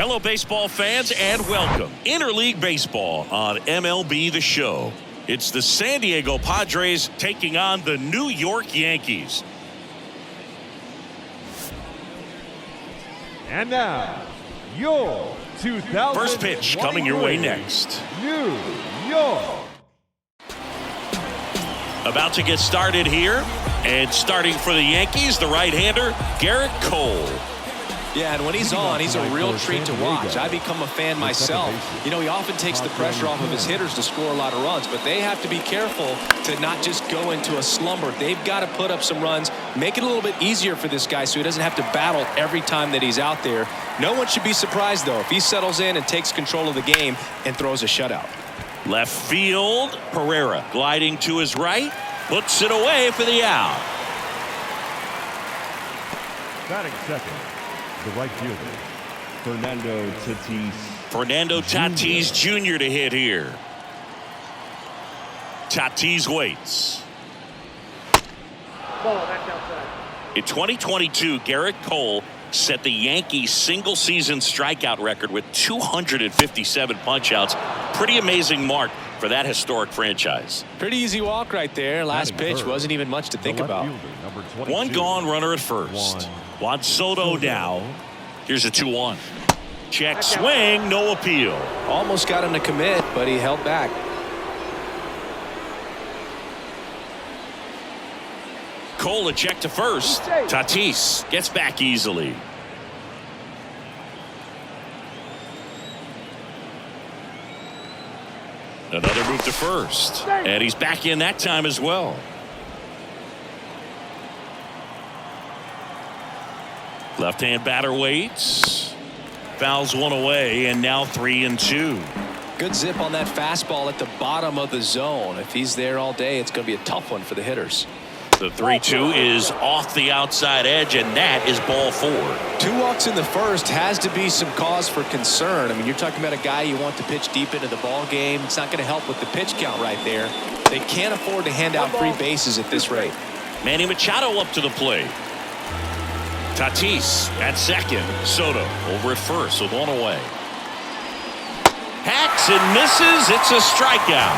Hello, baseball fans, and welcome. Interleague Baseball on MLB The Show. It's the San Diego Padres taking on the New York Yankees. And now, your 2000 first pitch coming your way next. New York. About to get started here, and starting for the Yankees, the right-hander, Gerrit Cole. Yeah, and when he's on, he's a real treat to watch. I become a fan myself. You know, he often takes the pressure off of his hitters to score a lot of runs, but they have to be careful to not just go into a slumber. They've got to put up some runs, make it a little bit easier for this guy so he doesn't have to battle every time that he's out there. No one should be surprised, though, if he settles in and takes control of the game and throws a shutout. Left field, Pereira gliding to his right, puts it away for the out. Batting second, the right fielder, Fernando Tatis Jr. to hit here. Tatis waits. In 2022, Gerrit Cole set the Yankees single-season strikeout record with 257 punch-outs. Pretty amazing mark for that historic franchise. Pretty easy walk right there. Last pitch wasn't even much to think about. One gone, runner at first. Juan Soto now. Here's a 2-1. Check swing, no appeal. Almost got him to commit, but he held back. Cole a check to first. Tatis gets back easily. Another move to first. And he's back in that time as well. Left-hand batter waits. Fouls one away, and now 3-2. Good zip on that fastball at the bottom of the zone. If he's there all day, it's going to be a tough one for the hitters. The 3-2 is off the outside edge, and that is ball 4. 2 walks in the first has to be some cause for concern. I mean, you're talking about a guy you want to pitch deep into the ball game. It's not going to help with the pitch count right there. They can't afford to hand out free bases at this rate. Manny Machado up to the plate. Tatis at second. Soto over at first with one away. Hacks and misses. It's a strikeout.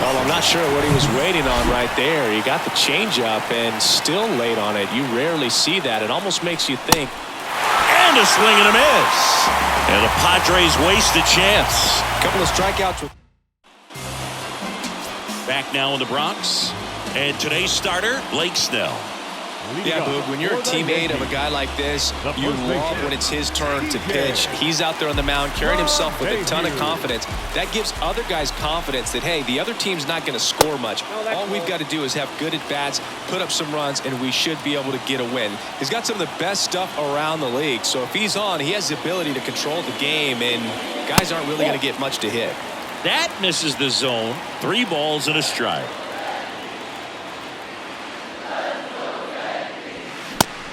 Well, I'm not sure what he was waiting on right there. He got the changeup and still late on it. You rarely see that. It almost makes you think. And a swing and a miss. And the Padres waste a chance. A couple of strikeouts. Back now in the Bronx. And today's starter, Blake Snell. Yeah, Boog, when you're a teammate of a guy like this, you love when it's his turn to pitch. He's out there on the mound carrying himself with a ton of confidence. That gives other guys confidence that, hey, the other team's not going to score much. All we've got to do is have good at-bats, put up some runs, and we should be able to get a win. He's got some of the best stuff around the league. So if he's on, he has the ability to control the game, and guys aren't really going to get much to hit. That misses the zone. 3 balls and a strike.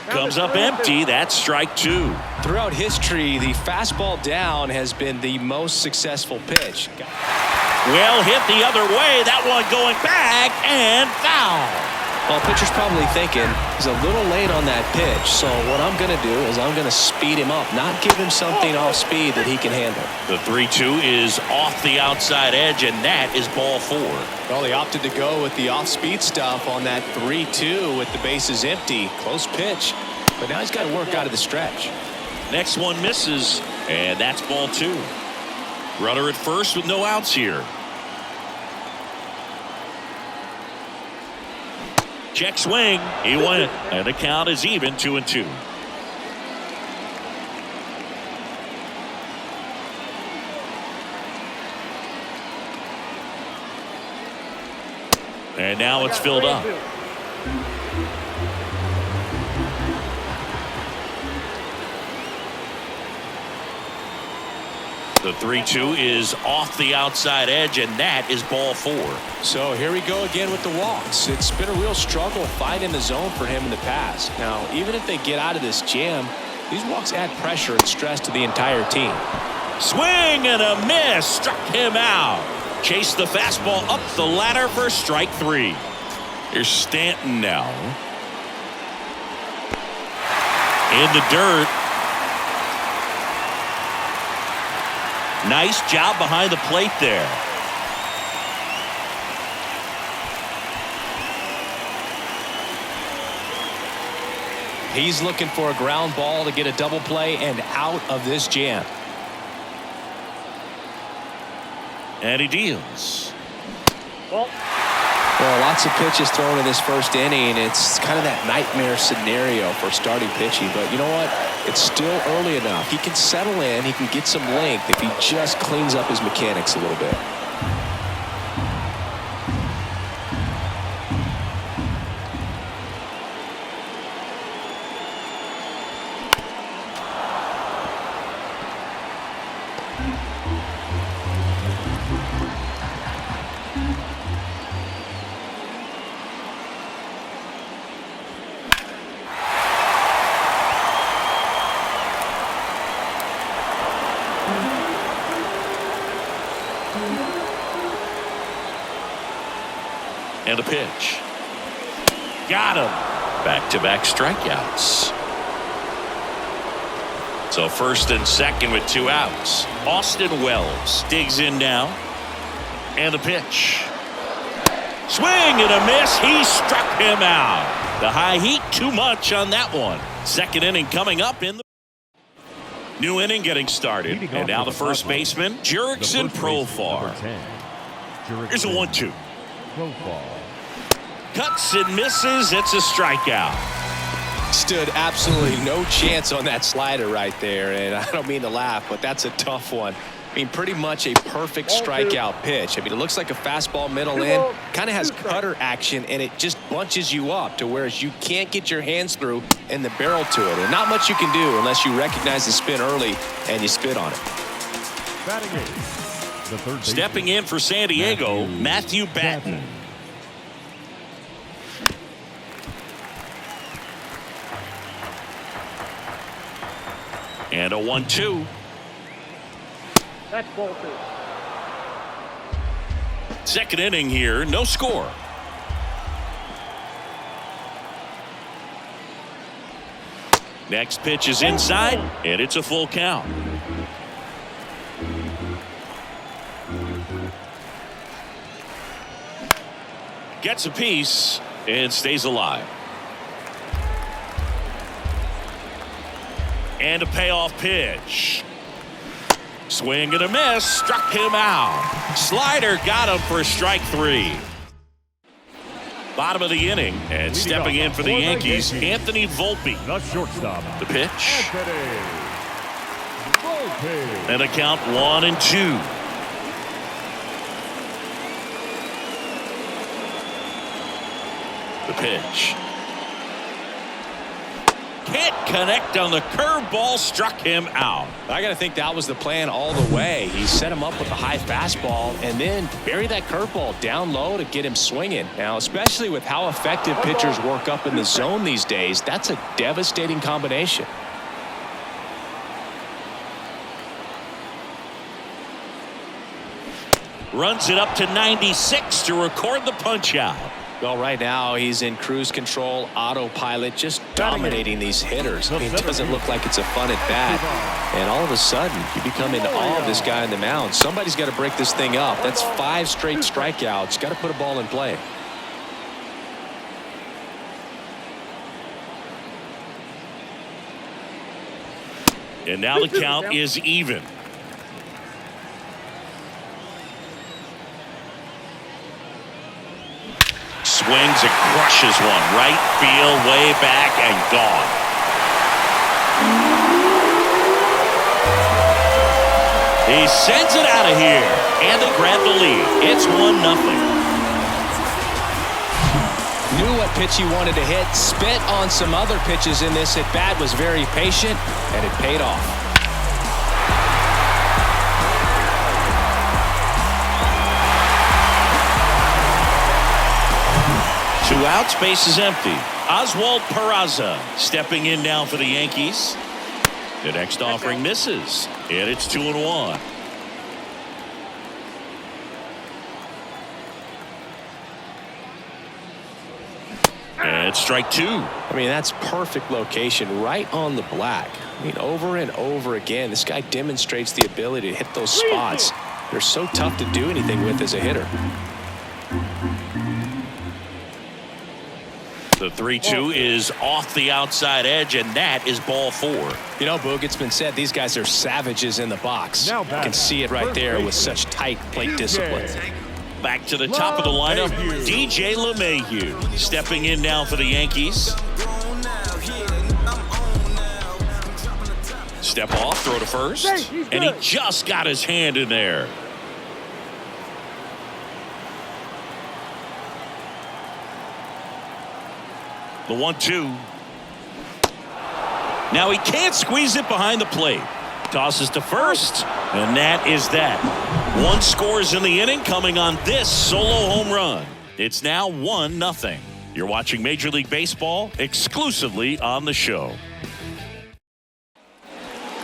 Comes up empty. That's strike 2. Throughout history, the fastball down has been the most successful pitch. Well hit the other way. That one going back and foul. Well, pitcher's probably thinking he's a little late on that pitch. So what I'm going to do is I'm going to speed him up, not give him something off speed that he can handle. The 3-2 is off the outside edge, and that is ball 4. Well, he opted to go with the off-speed stuff on that 3-2 with the bases empty. Close pitch, but now he's got to work out of the stretch. Next one misses, and that's ball 2. Runner at first with no outs here. Check swing. He went, and the count is even 2-2. And now it's filled up. The 3-2 is off the outside edge, and that is ball 4. So here we go again with the walks. It's been a real struggle finding the zone for him in the past. Now, even if they get out of this jam, these walks add pressure and stress to the entire team. Swing and a miss. Struck him out. Chased the fastball up the ladder for strike 3. Here's Stanton now. In the dirt. Nice job behind the plate there. He's looking for a ground ball to get a double play and out of this jam. And he deals. Well, lots of pitches thrown in this first inning. It's kind of that nightmare scenario for starting pitching. But you know what? It's still early enough. He can settle in. He can get some length if he just cleans up his mechanics a little bit. And a pitch. Got him. Back-to-back strikeouts. So first and second with 2 outs. Austin Wells digs in now. And a pitch. Swing and a miss. He struck him out. The high heat, too much on that one. Second inning coming up in the new inning getting started. And now the first baseman, Jurickson Profar. Here's a 1-2. Cuts and misses. It's a strikeout. Stood absolutely no chance on that slider right there. And I don't mean to laugh, but that's a tough one. I mean, pretty much a perfect strikeout pitch. I mean, it looks like a fastball middle in. Kind of has cutter action, and it just bunches you up to whereas you can't get your hands through and the barrel to it. And not much you can do unless you recognize the spin early and you spit on it. Stepping in for San Diego, Matthew Batten. And a 1-2. That's ball 2. Second inning here, no score. Next pitch is inside, and it's a full count. Gets a piece and stays alive. And a payoff pitch. Swing and a miss. Struck him out. Slider got him for strike 3. Bottom of the inning. And stepping in for the Yankees, Anthony Volpe. The shortstop. The pitch. Volpe. And a count 1-2. The pitch. Can't connect on the curveball, struck him out. I got to think that was the plan all the way. He set him up with a high fastball and then bury that curveball down low to get him swinging. Now, especially with how effective pitchers work up in the zone these days, that's a devastating combination. Runs it up to 96 to record the punch out. Well, right now he's in cruise control, autopilot, just dominating these hitters. I mean, it doesn't look like it's a fun at bat. And all of a sudden, you become in awe of this guy on the mound. Somebody's got to break this thing up. That's 5 straight strikeouts. Got to put a ball in play. And now the count is even. Swings and crushes one. Right field, way back, and gone. He sends it out of here. And they grab the lead. It's 1-0. Knew what pitch he wanted to hit. Spit on some other pitches in this at bat. Was very patient, and it paid off. 2 outs, base is empty. Oswald Peraza stepping in now for the Yankees. The next offering misses, and it's 2-1. And strike 2. I mean, that's perfect location, right on the black. I mean, over and over again, this guy demonstrates the ability to hit those spots. They're so tough to do anything with as a hitter. The 3-2 is off the outside edge, and that is ball 4. You know, Boog, it's been said these guys are savages in the box. You can see it right there with such tight plate discipline. Back to the top of the lineup, DJ LeMahieu stepping in now for the Yankees. Step off, throw to first, and he just got his hand in there. The 1-2. Now he can't squeeze it behind the plate. Tosses to first, and that is that. 1 scores in the inning coming on this solo home run. It's now 1-0. You're watching Major League Baseball exclusively on the show.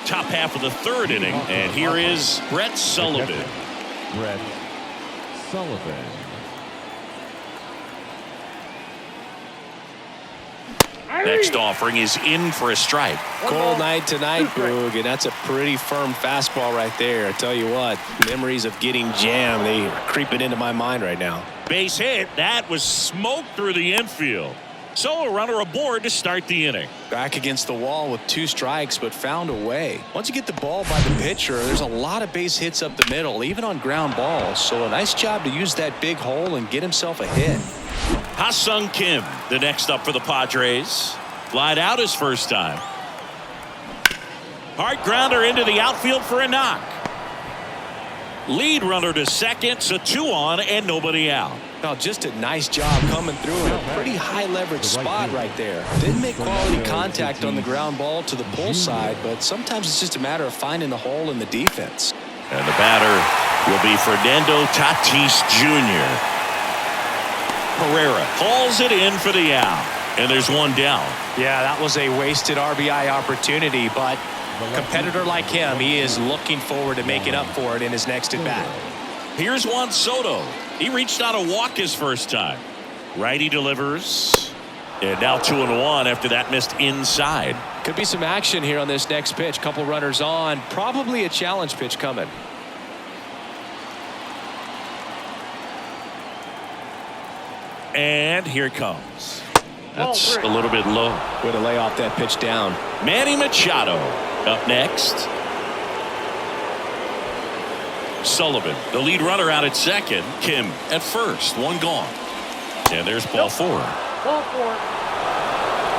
Top half of the 3rd inning, and here is Brett Sullivan. Brett Sullivan. Next offering is in for a strike. Cold night tonight, Boog, and that's a pretty firm fastball right there. I tell you what, memories of getting jammed, they are creeping into my mind right now. Base hit. That was smoke through the infield. So a runner aboard to start the inning. Back against the wall with 2 strikes, but found a way. Once you get the ball by the pitcher, there's a lot of base hits up the middle, even on ground balls. So a nice job to use that big hole and get himself a hit. Ha-Sung Kim, the next up for the Padres. Flied out his first time. Hard grounder into the outfield for a knock. Lead runner to second, so 2 on and nobody out. Now, just a nice job coming through in a pretty high leverage spot right there. Didn't make quality contact on the ground ball to the pull side, but sometimes it's just a matter of finding the hole in the defense. And the batter will be Fernando Tatis Jr. Pereira hauls it in for the out, and there's 1 down. Yeah, that was a wasted RBI opportunity, but a competitor like him, he is looking forward to making up for it in his next at-bat. Here's Juan Soto. He reached out a walk his first time. Righty delivers. And now 2-1 after that missed inside. Could be some action here on this next pitch. Couple runners on. Probably a challenge pitch coming. And here it comes. That's a little bit low. Way to lay off that pitch down. Manny Machado up next. Sullivan, the lead runner, out at second. Kim at first. 1 gone. And there's ball 4. Ball 4.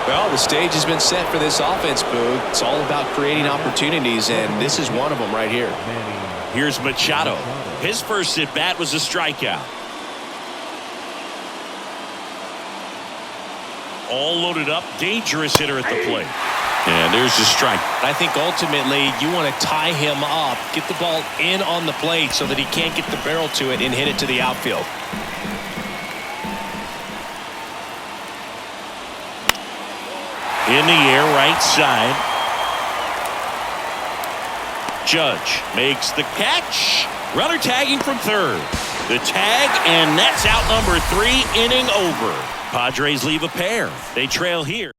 Well, the stage has been set for this offense, Boog. It's all about creating opportunities, and this is one of them right here. Here's Machado. His first at bat was a strikeout. All loaded up, dangerous hitter at the plate. And there's the strike. I think ultimately you want to tie him up, get the ball in on the plate so that he can't get the barrel to it and hit it to the outfield. In the air, right side. Judge makes the catch. Runner tagging from third. The tag, and that's out number 3, inning over. Padres leave a pair. They trail here.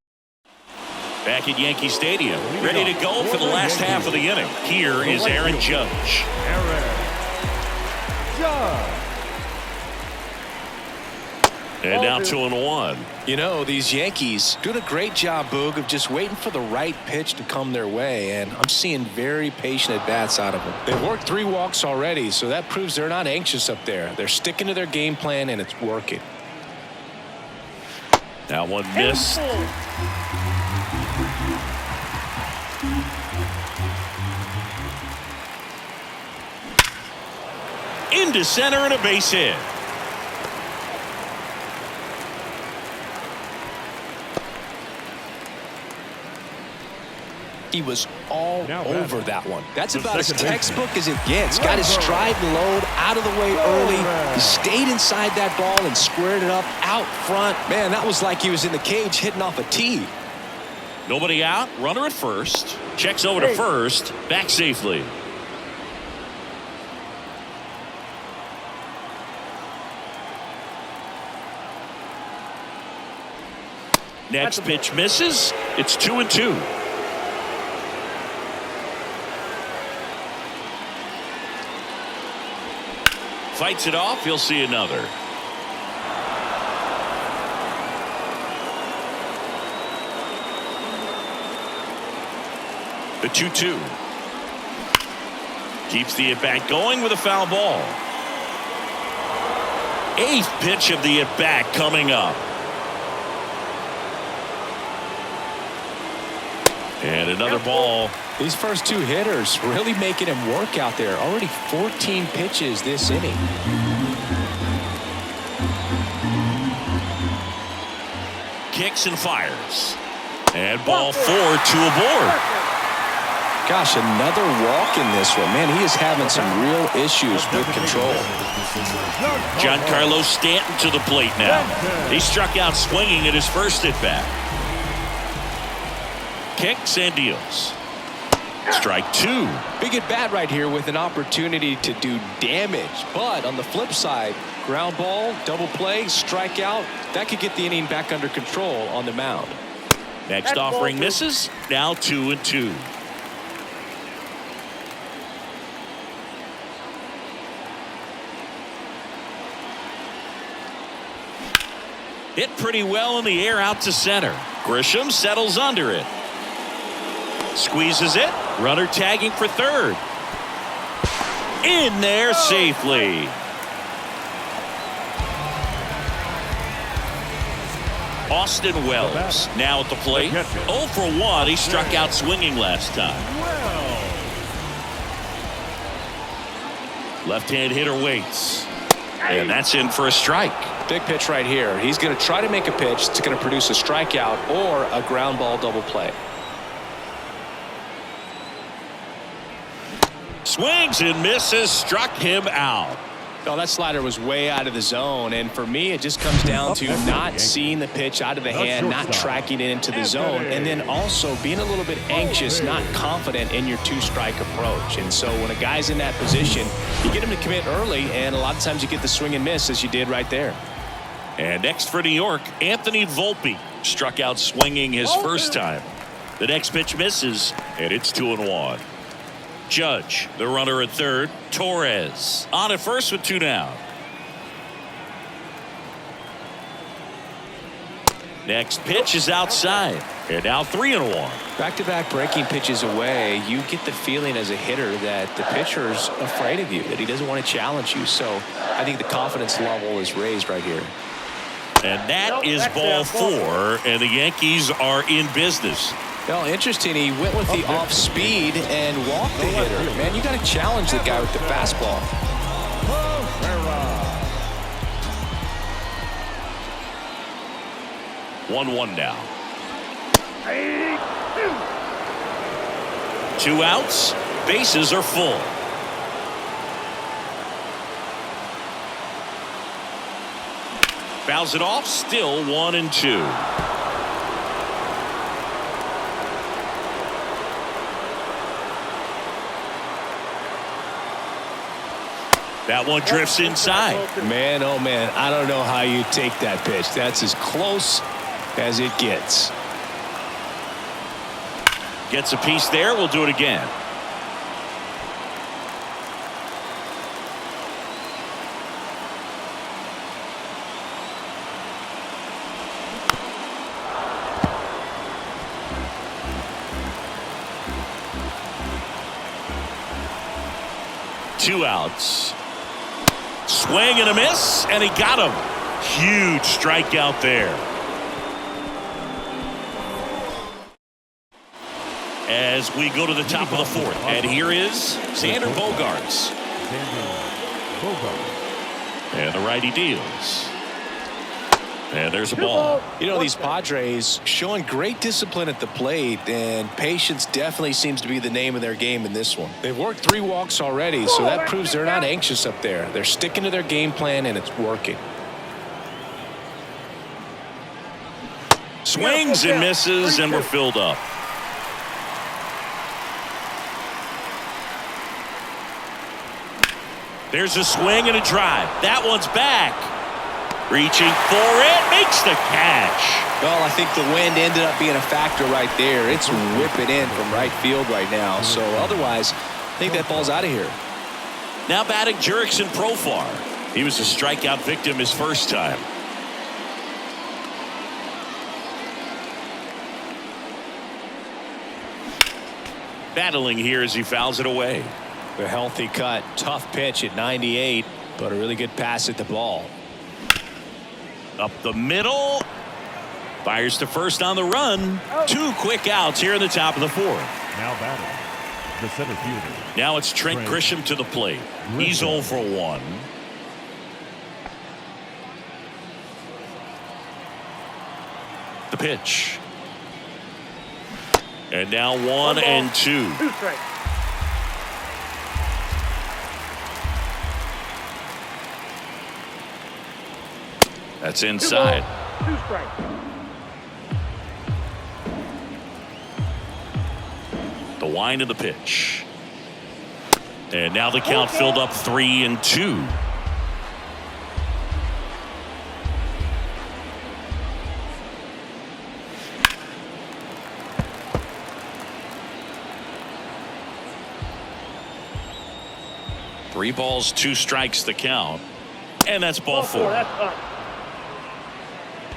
Back at Yankee Stadium, ready to go for the last half of the inning. Here is Aaron Judge. And now 2-1. You know, these Yankees doing a great job, Boog, of just waiting for the right pitch to come their way, and I'm seeing very patient at-bats out of them. They've worked 3 walks already, so that proves they're not anxious up there. They're sticking to their game plan, and it's working. That one missed. Into center and a base hit. He was all over that one. That's about as textbook as it gets. Got his stride and load out of the way early. He stayed inside that ball and squared it up out front. Man, that was like he was in the cage hitting off a tee. Nobody out. Runner at first. Checks over to first. Back safely. Next pitch misses. It's 2-2. fights it off. He'll see another. The 2-2. Keeps the at-bat going with a foul ball. 8th pitch of the at-bat coming up. And another ball. These first 2 hitters really making him work out there. Already 14 pitches this inning. Kicks and fires. And ball 4, 2 aboard. Gosh, another walk in this one. Man, he is having some real issues with control. Giancarlo Stanton to the plate now. He struck out swinging at his first at-bat. Kicks and deals. Strike 2. Big at bat right here with an opportunity to do damage. But on the flip side, ground ball, double play, strikeout. That could get the inning back under control on the mound. Next offering misses. Now 2-2. Hit pretty well in the air out to center. Grisham settles under it. Squeezes it. Runner tagging for third. In there safely. Austin Wells now at the plate. 0 for 1. He struck out swinging last time. Left-hand hitter waits. And that's in for a strike. Big pitch right here. He's going to try to make a pitch that's going to produce a strikeout or a ground ball double play. Swings and misses. Struck him out. Oh, that slider was way out of the zone, and for me it just comes down to not seeing the pitch out of the hand, not tracking it into the zone, and then also being a little bit anxious, not confident in your 2-strike approach. And so when a guy's in that position, you get him to commit early, and a lot of times you get the swing and miss as you did right there. And next for New York, Anthony Volpe struck out swinging his first time. The next pitch misses, and it's 2-1. Judge, the runner at third. Torres on at first with 2 down. Next pitch is outside. And now 3-1. Back-to-back breaking pitches away, you get the feeling as a hitter that the pitcher's afraid of you, that he doesn't want to challenge you. So I think the confidence level is raised right here. And that is ball 4, and the Yankees are in business. Well, interesting. He went with the off speed and walked the hitter. Man, you got to challenge the guy with the fastball. 1-1 now. 2 outs. Bases are full. Fouls it off. Still 1-2. That one drifts inside. Man, oh man, I don't know how you take that pitch. That's as close as it gets. Gets a piece there. We'll do it again. Two outs. Swing and a miss, and he got him. Huge strikeout there. As we go to the top of the 4th, and here is Xander Bogaerts. And the righty deals. And there's a ball. You know, these Padres showing great discipline at the plate, and patience definitely seems to be the name of their game in this one. They've worked 3 walks already, so that proves they're not anxious up there. They're sticking to their game plan, and it's working. Swings and misses, and we're filled up. There's a swing and a drive. That one's back. Reaching for it, makes the catch. Well, I think the wind ended up being a factor right there. It's whipping in from right field right now. So otherwise, I think that ball's out of here. Now batting Jurickson Profar. He was a strikeout victim his first time. Battling here as he fouls it away. A healthy cut. Tough pitch at 98, but a really good pass at the ball. Up the middle. Fires to first on the run. 2 quick outs here in the top of the 4th. Now batting, the center fielder. Now it's Trent Grisham to the plate. He's 0 for 1. The pitch. And now 1 and 2. 2 strikes. That's inside. 2 strikes. The wind of the pitch. And now the count filled up 3 and 2. Three balls, 2 strikes the count. And that's ball 4. That's up.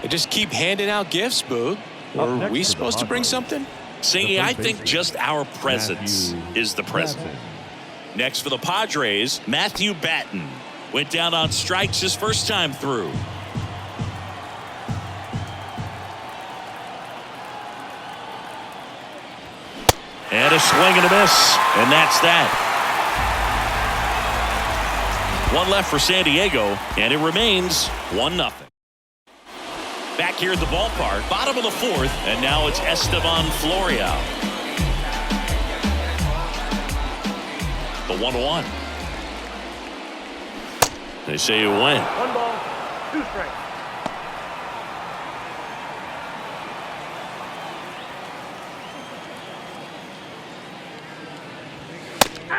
They just keep handing out gifts, Boog. Were we supposed to bring something? Singy, I think just our presence is the present. Next for the Padres, Matthew Batten. Went down on strikes his first time through. And a swing and a miss. And that's that. 1 left for San Diego, and it remains 1-0. Back here at the ballpark, bottom of the 4th, and now it's Esteban Florial. The 1-1. They say it went. 1 ball, 2 strikes.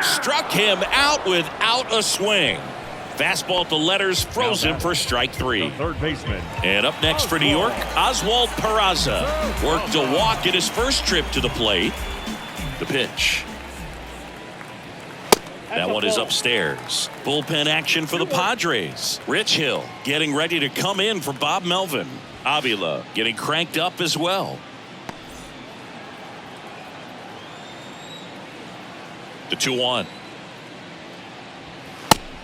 Struck him out without a swing. Fastball at the letters, frozen for strike 3. Third baseman. And up next for New York, Oswald Peraza. Worked a walk in his first trip to the plate. The pitch. That one is upstairs. Bullpen action for the Padres. Rich Hill getting ready to come in for Bob Melvin. Avila getting cranked up as well. The 2-1.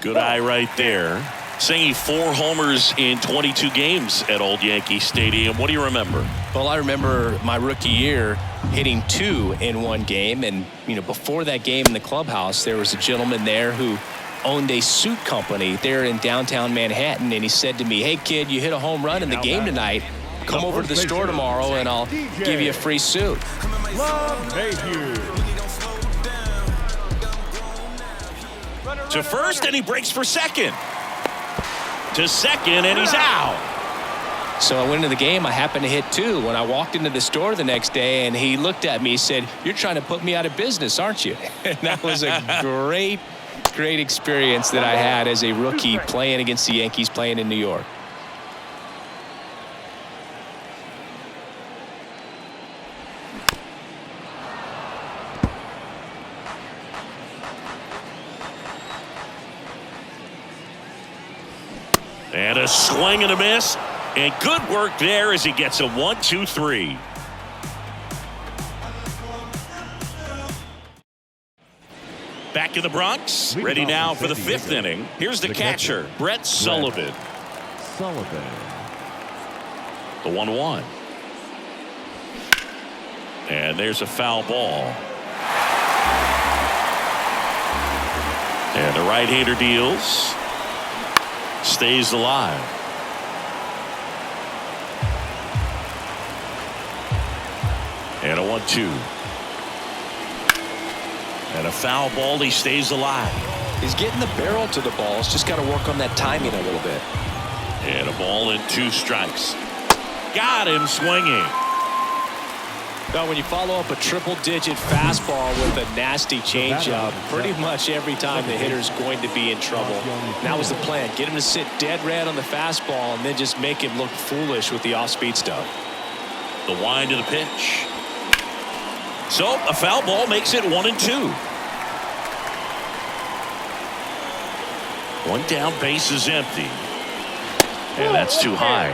Good eye right there. Singy, 4 homers in 22 games at Old Yankee Stadium. What do you remember? Well, I remember my rookie year hitting 2 in 1 game. And, before that game in the clubhouse, there was a gentleman there who owned a suit company there in downtown Manhattan. And he said to me, "Hey, kid, you hit a home run in the game tonight. Come over to the store tomorrow and I'll give you a free suit." To first, and he breaks for second. To second, and he's out. So I went into the game. I happened to hit 2 when I walked into the store the next day, and he looked at me and said, "You're trying to put me out of business, aren't you?" And that was a great experience that I had as a rookie playing against the Yankees, playing in New York. And a swing and a miss. And good work there as he gets a 1-2-3. Back in the Bronx. Ready now for the 5th inning. Here's the catcher, Brett Sullivan. The 1-1. And there's a foul ball. And the right-hander deals. Stays alive. And a 1-2. And a foul ball. He stays alive. He's getting the barrel to the ball. He's just got to work on that timing a little bit. And a ball and 2 strikes. Got him swinging. Now, when you follow up a triple-digit fastball with a nasty changeup, pretty much every time the hitter's going to be in trouble. And that was the plan. Get him to sit dead red on the fastball and then just make him look foolish with the off-speed stuff. The wind of the pitch. So a foul ball makes it 1-2. One down, base is empty. And that's too high.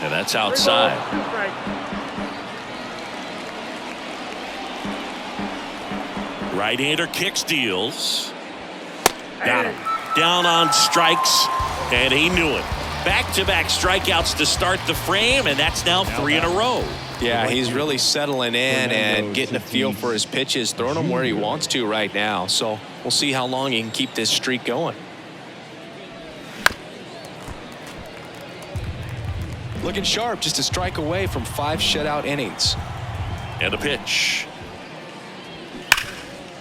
And that's outside. Right-hander kick steals. Got him. Down on strikes, and he knew it. Back-to-back strikeouts to start the frame, and that's now 3 in a row. Yeah, he's really settling in and getting a feel for his pitches, throwing them where he wants to right now. So we'll see how long he can keep this streak going. Looking sharp, just a strike away from 5 shutout innings. And a pitch.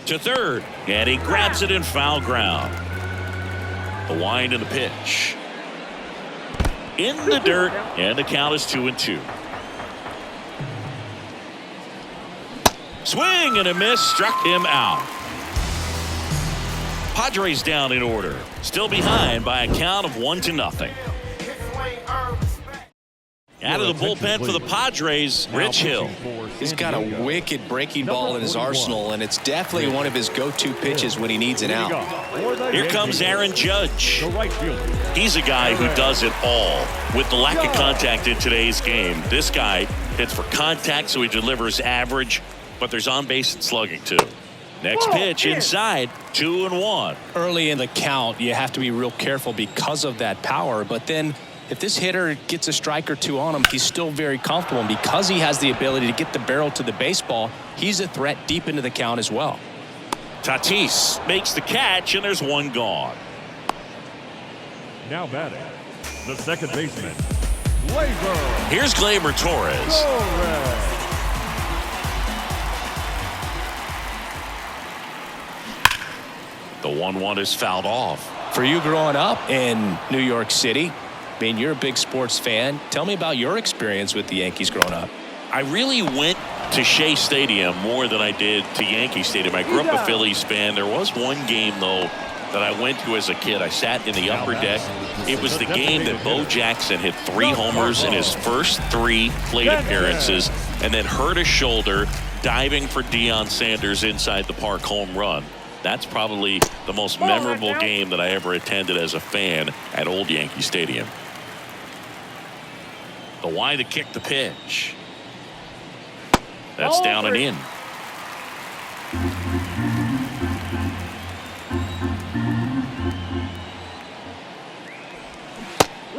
To third, and he grabs it in foul ground. The wind and the pitch. In the dirt, and the count is 2-2. Swing and a miss, struck him out. Padres down in order, still behind by a count of 1-0. Out of the bullpen for the Padres, Rich Hill. He's got a wicked breaking ball in his arsenal, and it's definitely one of his go-to pitches when he needs an out. Here comes Aaron Judge. He's a guy who does it all. With the lack of contact in today's game, this guy hits for contact, so he delivers average, but there's on-base and slugging too. Next pitch inside, 2-1. Early in the count, you have to be real careful because of that power, but then if this hitter gets a strike or two on him, he's still very comfortable. And because he has the ability to get the barrel to the baseball, he's a threat deep into the count as well. Tatis makes the catch, and there's one gone. Now batting, the second baseman, Gleyber. Here's Gleyber Torres. The 1-1 is fouled off. For you growing up in New York City, I mean, you're a big sports fan. Tell me about your experience with the Yankees growing up. I really went to Shea Stadium more than I did to Yankee Stadium. I grew up a Phillies fan. There was one game, though, that I went to as a kid. I sat in the upper deck. It was the game that Bo Jackson hit 3 homers in his first 3 plate appearances and then hurt his shoulder diving for Deion Sanders inside the park home run. That's probably the most memorable game that I ever attended as a fan at Old Yankee Stadium. The wide to kick the pitch. That's down and in.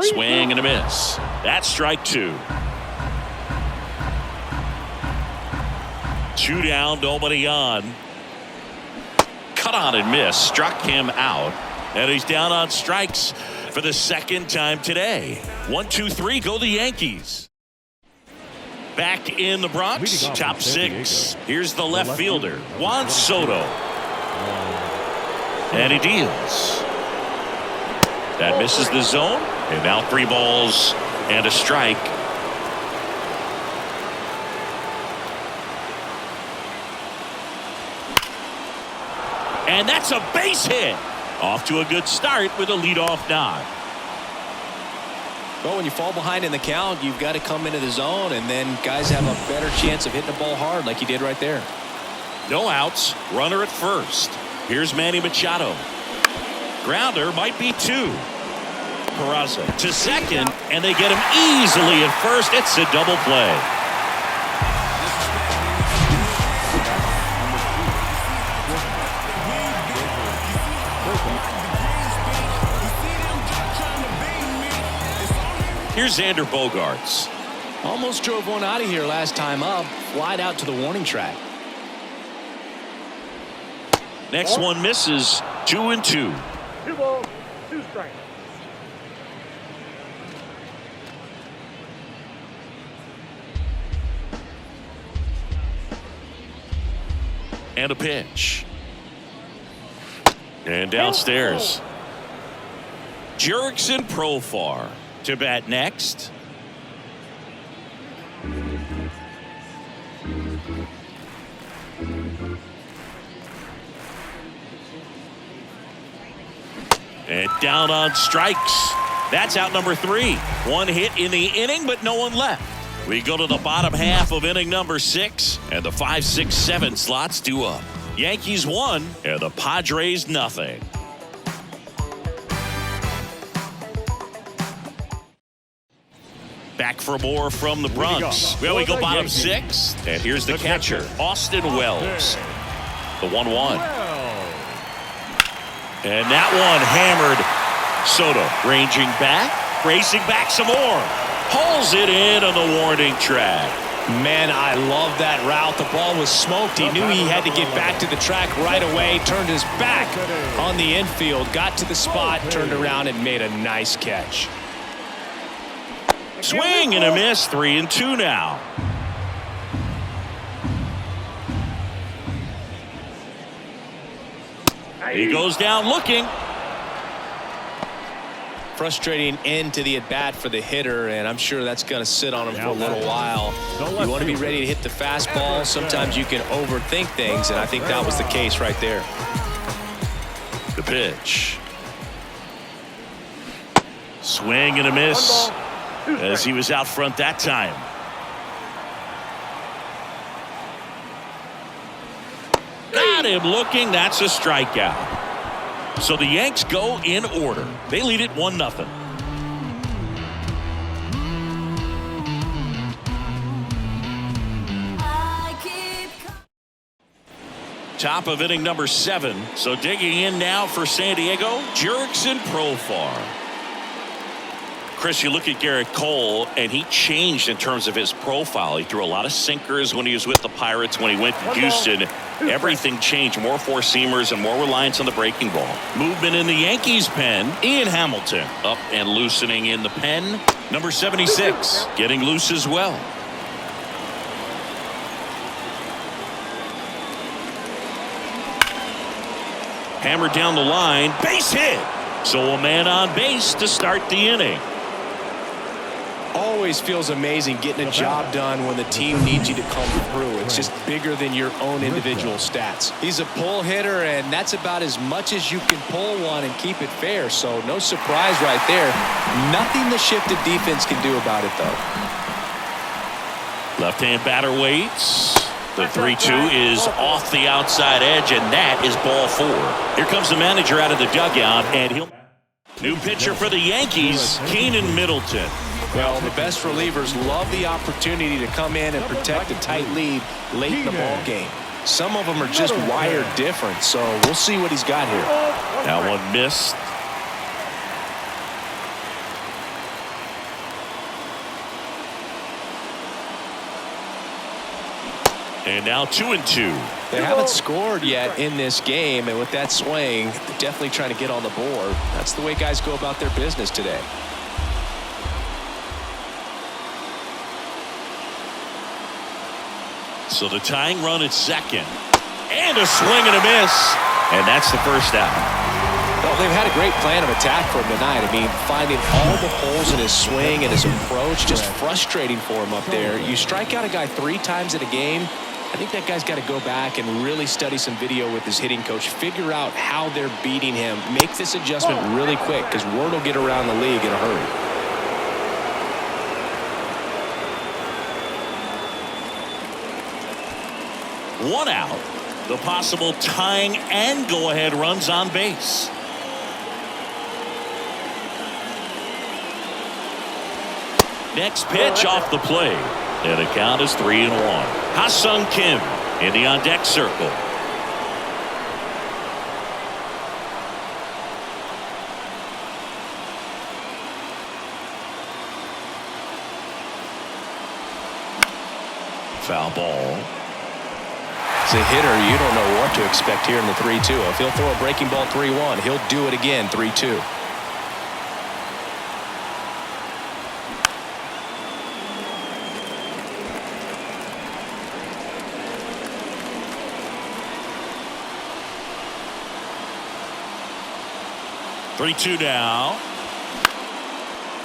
Swing and a miss. That's strike 2. 2 down, nobody on. Cut on and miss, struck him out, and he's down on strikes for the second time today. 1-2-3, go the Yankees. Back in the Bronx, top 6. Here's the left fielder, Juan Soto. And he deals. That misses the zone, and now 3 balls and a strike. And that's a base hit. Off to a good start with a leadoff knock. Well, when you fall behind in the count, you've got to come into the zone, and then guys have a better chance of hitting the ball hard like he did right there. No outs, runner at first. Here's Manny Machado. Grounder might be 2. Peraza to second, and they get him easily at first. It's a double play. Here's Xander Bogaerts. Almost drove one out of here last time up. Flied out to the warning track. Next one misses. 2-2. 2 balls, 2 strikes. And a pitch. And downstairs. Jurickson Profar to bat next. And down on strikes. That's out number 3. 1 hit in the inning, but no one left. We go to the bottom half of inning number 6, and the 5, 6, 7 slots due up. Yankees 1 and the Padres nothing. Back for more from the Bronx. Well, we go bottom 6, and here's the catcher, Austin Wells. The 1-1. And that one hammered. Soto ranging back, racing back some more. Pulls it in on the warning track. Man, I love that route. The ball was smoked. He knew he had to get back to the track right away. Turned his back on the infield, got to the spot, turned around, and made a nice catch. Swing and a miss. 3-2 now. He goes down looking. Frustrating end to the at-bat for the hitter, and I'm sure that's going to sit on him for a little while. You want to be ready to hit the fastball. Sometimes you can overthink things, and I think that was the case right there. The pitch. Swing and a miss as he was out front that time. Got him looking. That's a strikeout. So the Yanks go in order. They lead it 1-0. Top of inning number 7. So digging in now for San Diego, Jurickson Profar. Chris, you look at Garrett Cole, and he changed in terms of his profile. He threw a lot of sinkers when he was with the Pirates. When he went to Houston, everything changed. More four-seamers and more reliance on the breaking ball. Movement in the Yankees pen. Ian Hamilton up and loosening in the pen. Number 76 getting loose as well. Hammered down the line. Base hit. So a man on base to start the inning. Always feels amazing getting a job done when the team needs you to come through. It's just bigger than your own individual stats. He's a pull hitter, and that's about as much as you can pull one and keep it fair. So no surprise right there. Nothing the shifted defense can do about it, though. Left-hand batter waits. The 3-2 is off the outside edge, and that is ball 4. Here comes the manager out of the dugout, and he'll... New pitcher for the Yankees, Keenan Middleton. Well, the best relievers love the opportunity to come in and protect a tight lead late in the ball game. Some of them are just wired different, so we'll see what he's got here. That one missed. And now 2-2. They haven't scored yet in this game, and with that swing, they're definitely trying to get on the board. That's the way guys go about their business today. So the tying run at second. And a swing and a miss. And that's the first out. Well, they've had a great plan of attack for him tonight. I mean, finding all the holes in his swing and his approach, just frustrating for him up there. You strike out a guy 3 times in a game, I think that guy's got to go back and really study some video with his hitting coach, figure out how they're beating him, make this adjustment really quick, because word will get around the league in a hurry. One out. The possible tying and go-ahead runs on base. Next pitch off the plate. And the count is 3-1. Ha-Sung Kim in the on-deck circle. Foul ball. As a hitter, you don't know what to expect here in the 3-2. If he'll throw a breaking ball 3-1, he'll do it again 3-2. Three-two now.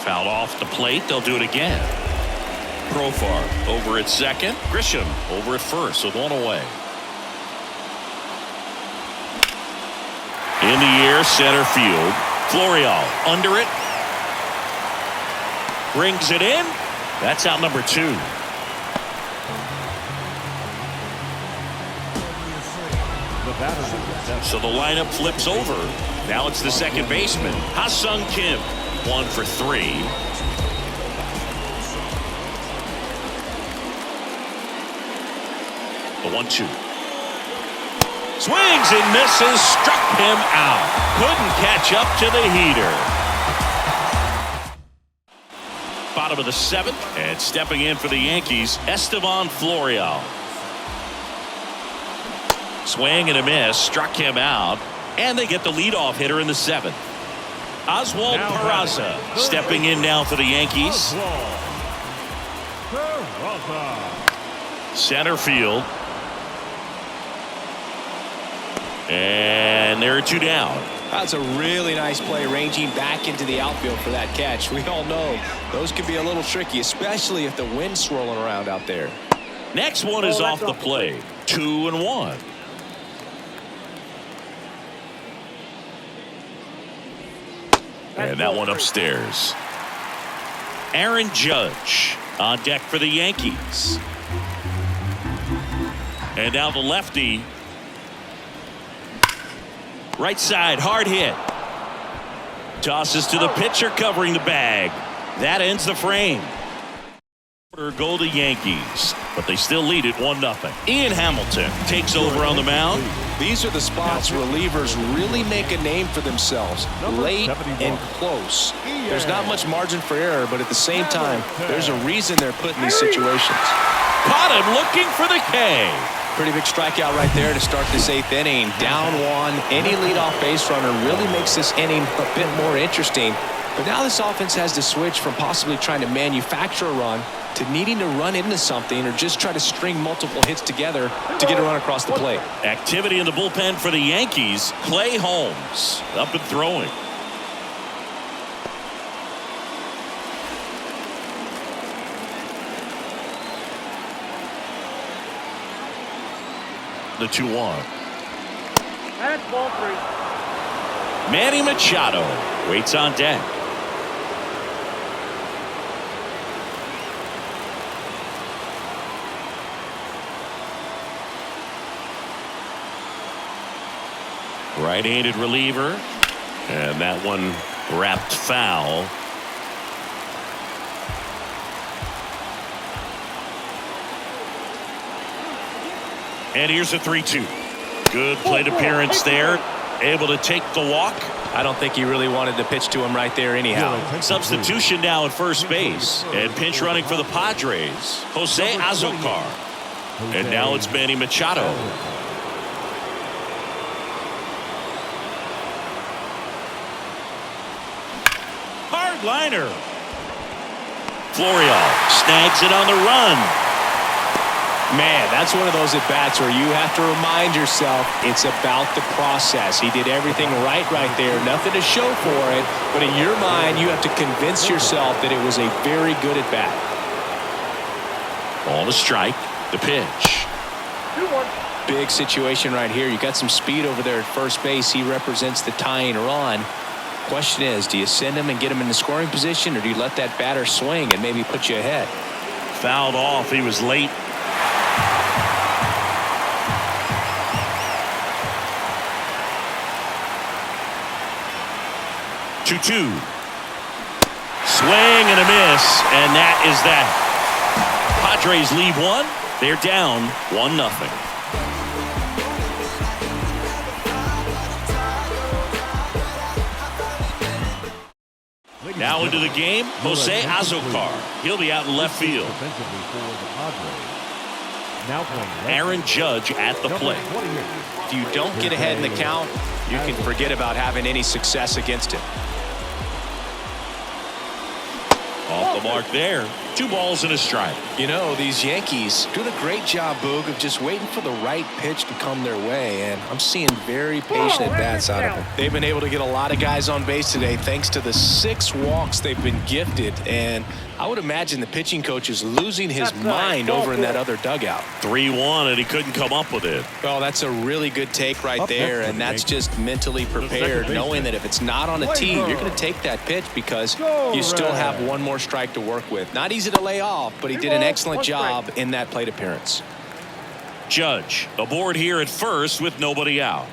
Fouled off the plate. They'll do it again. Profar over at second. Grisham over at first with one away. In the air, center field. Florial under it. Brings it in. That's out number 2. So the lineup flips over. Now it's the second baseman, Ha-Sung Kim. 1 for 3. The 1-2. Swings and misses. Struck him out. Couldn't catch up to the heater. Bottom of the 7th. And stepping in for the Yankees, Estevan Florial. Swing and a miss. Struck him out. And they get the leadoff hitter in the 7th. Oswald Peraza stepping in now for the Yankees. Center field. And there are 2 down. That's a really nice play, ranging back into the outfield for that catch. We all know those can be a little tricky, especially if the wind's swirling around out there. Next one is off the plate. 2-1. And that one upstairs. Aaron Judge on deck for the Yankees. And now the lefty. Right side, hard hit. Tosses to the pitcher covering the bag. That ends the frame. Go the Yankees, but they still lead it 1-0. Ian Hamilton takes over on the mound. These are the spots relievers really make a name for themselves. Late and close. There's not much margin for error, but at the same time, there's a reason they're put in these situations. Caught him looking for the K. Pretty big strikeout right there to start this 8th inning. Down 1. Any leadoff base runner really makes this inning a bit more interesting. But now this offense has to switch from possibly trying to manufacture a run to needing to run into something or just try to string multiple hits together to get a run across the plate. Activity in the bullpen for the Yankees. Clay Holmes up and throwing. The 2-1. That's ball 3. Manny Machado waits on deck. Right-handed reliever, and that one wrapped foul. And here's a 3-2. Good plate appearance there. Able to take the walk. I don't think he really wanted to pitch to him right there anyhow. Substitution now at first base. And pinch running for the Padres, Jose Azocar. And now it's Manny Machado. Hard liner. Florial snags it on the run. Man, that's one of those at-bats where you have to remind yourself it's about the process. He did everything right there. Nothing to show for it. But in your mind, you have to convince yourself that it was a very good at-bat. Ball to strike. The pitch. 2-1. Big situation right here. You got some speed over there at first base. He represents the tying run. Question is, do you send him and get him in the scoring position, or do you let that batter swing and maybe put you ahead? Fouled off. He was late. Two. Swing and a miss, and that is that. Padres lead 1. They're down 1-0. Now into the game, Jose Azocar. He'll be out in left field. Aaron Judge at the plate. If you don't get ahead in the count, you can forget about having any success against him. Off the mark there. 2 balls and a strike. You know, these Yankees doing a great job, Boog, of just waiting for the right pitch to come their way, and I'm seeing very patient at-bats out of them. They've been able to get a lot of guys on base today thanks to the 6 walks they've been gifted, and I would imagine the pitching coach is losing his mind over in that other dugout. 3-1, and he couldn't come up with it. Well, that's a really good take right there, and that's just mentally prepared, knowing that if it's not on a tee, you're going to take that pitch because you still have one more strike to work with. Not easy to lay off, but he did an excellent job in that plate appearance. Judge aboard here at first with nobody out.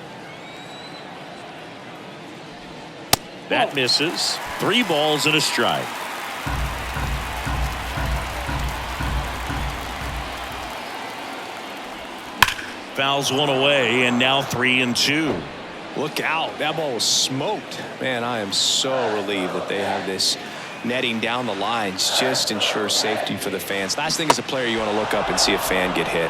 That misses. 3 balls and a strike. Fouls one away, and now 3-2. Look out. That ball was smoked. Man, I am so relieved that they have this netting down the lines. Just ensures safety for the fans. Last thing as a player, you want to look up and see a fan get hit.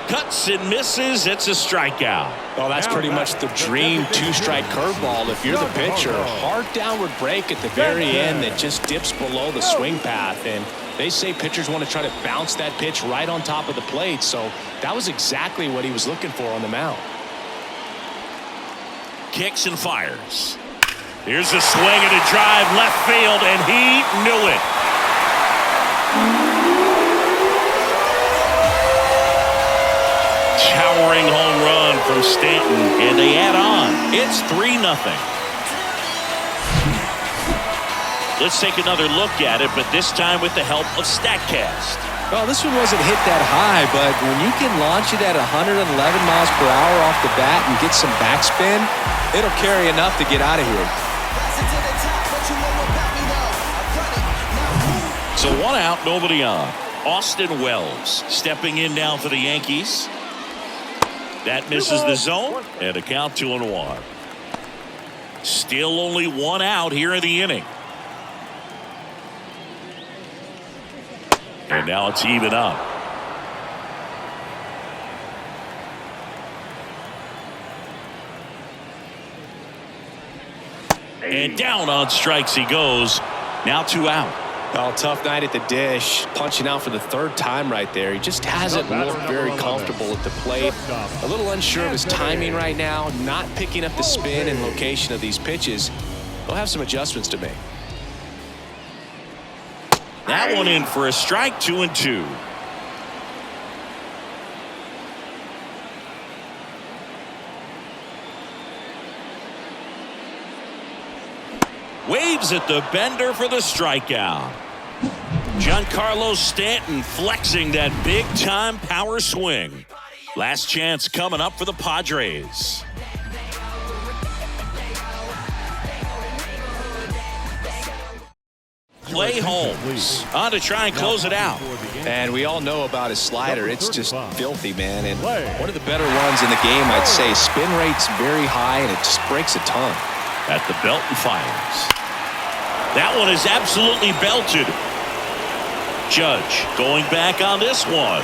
Cuts and misses. It's a strikeout. Well, that's pretty much the dream 2-strike curveball if you're the pitcher. Hard downward break at the very end that just dips below the swing path. And they say pitchers want to try to bounce that pitch right on top of the plate. So that was exactly what he was looking for on the mound. Kicks and fires. Here's a swing and a drive left field, and he knew it. Towering home run from Stanton, and they add on. It's 3-0. Let's take another look at it, but this time with the help of StatCast. Well, this one wasn't hit that high, but when you can launch it at 111 miles per hour off the bat and get some backspin, it'll carry enough to get out of here. So 1 out, nobody on. Austin Wells stepping in now for the Yankees. That misses the zone, and a count 2-1. Still only 1 out here in the inning. And now it's even up. And down on strikes he goes. Now 2 out. Oh, tough night at the dish. Punching out for the 3rd time right there. He just hasn't looked very comfortable at the plate. A little unsure of his timing right now. Not picking up the spin and location of these pitches. He'll have some adjustments to make. That one in for a strike. 2-2. Waves at the bender for the strikeout. Giancarlo Stanton flexing that big-time power swing. Last chance coming up for the Padres. Clay Holmes on to try and close it out. And we all know about his slider. It's just filthy, man. And one of the better ones in the game, I'd say. Spin rate's very high, and it just breaks a ton. At the belt and fires. That one is absolutely belted. Judge going back on this one.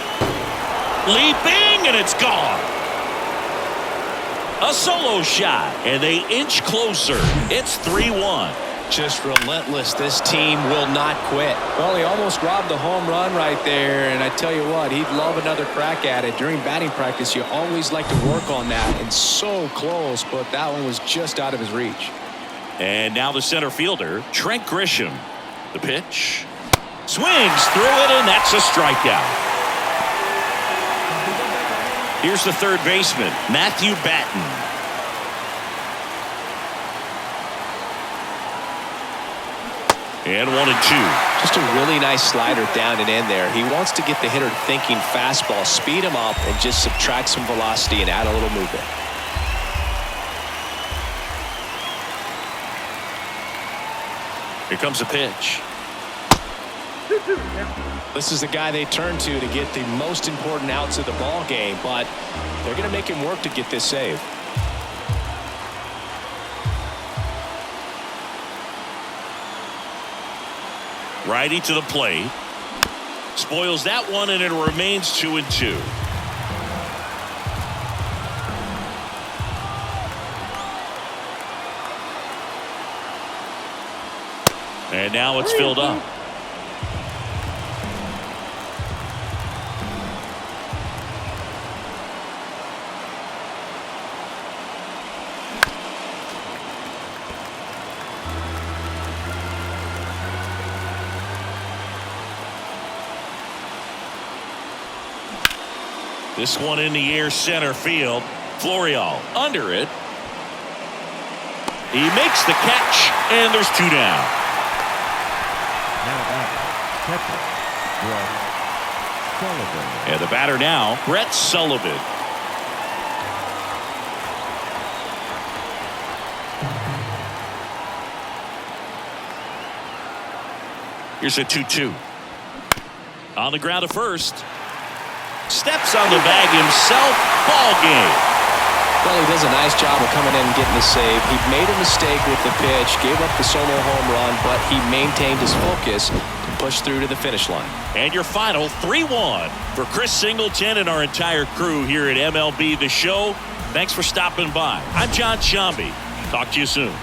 Leaping, and it's gone. A solo shot, and they inch closer. It's 3-1. Just relentless. This team will not quit. Well, he almost robbed the home run right there, and I tell you what, he'd love another crack at it. During batting practice, you always like to work on that, and so close, but that one was just out of his reach. And now the center fielder, Trent Grisham. The pitch. Swings through it, and that's a strikeout. Here's the third baseman, Matthew Batten. And 1-2. Just a really nice slider down and in there. He wants to get the hitter thinking fastball, speed him up, and just subtract some velocity and add a little movement. Here comes a pitch. This is the guy they turn to get the most important outs of the ball game, but they're going to make him work to get this save. Righty to the plate. Spoils that one, and it remains 2-2. And now it's filled up. This one in the air, center field. Florial under it. He makes the catch, and there's 2 down. Now back Catcher, Brett Sullivan. And the batter now, Brett Sullivan. Here's a 2-2. On the ground to first. Steps on the bag himself. Ball game. Well, he does a nice job of coming in and getting the save. He made a mistake with the pitch, gave up the solo home run, but he maintained his focus to push through to the finish line. And your final 3-1 for Chris Singleton and our entire crew here at MLB The Show. Thanks for stopping by. I'm John Shambi. Talk to you soon.